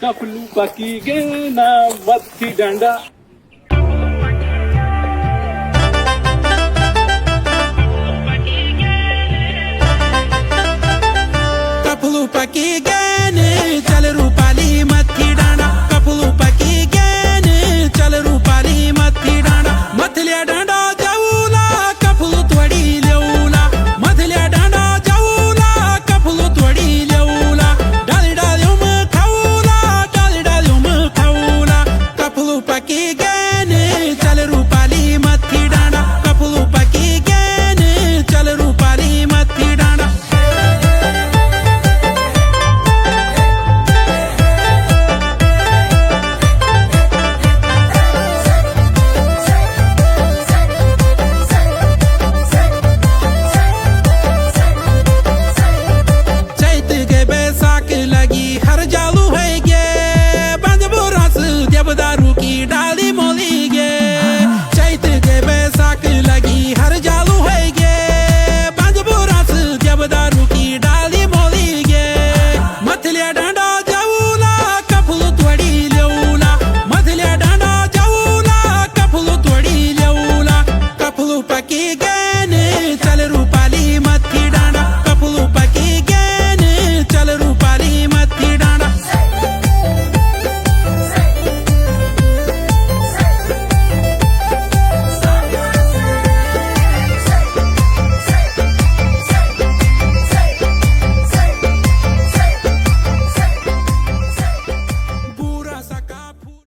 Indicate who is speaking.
Speaker 1: कपलू बाकी गेना मत्ती डांडा
Speaker 2: कपलू पकी गैने चल रूपाली मत्थी डांडा कपलू पकी गैने चल रूपाली मत्थी डांडा मथल्या डांडा जाऊला कपलू थोडी लेऊला मथल्या डांडा जाऊला कपलू थोडी लेऊला डाली डाली खाऊला कपलू पकी गैने चल रूपाली मत्थी डांडा कपलू पकी गैने चल रूपाली मत्थी डांडा लगी हर जालू है गे बंद बोरस देवदारू की डाली मोली गे चैत के बैसाख लगी हर जालू है गे बंद बोरस देवदारू की डाली मोली गे मथल्या डांडा जाऊला कपलू थोडी लेऊला मथल्या डांडा जाऊला कपलू थोडी लेऊला कपलू पकी गे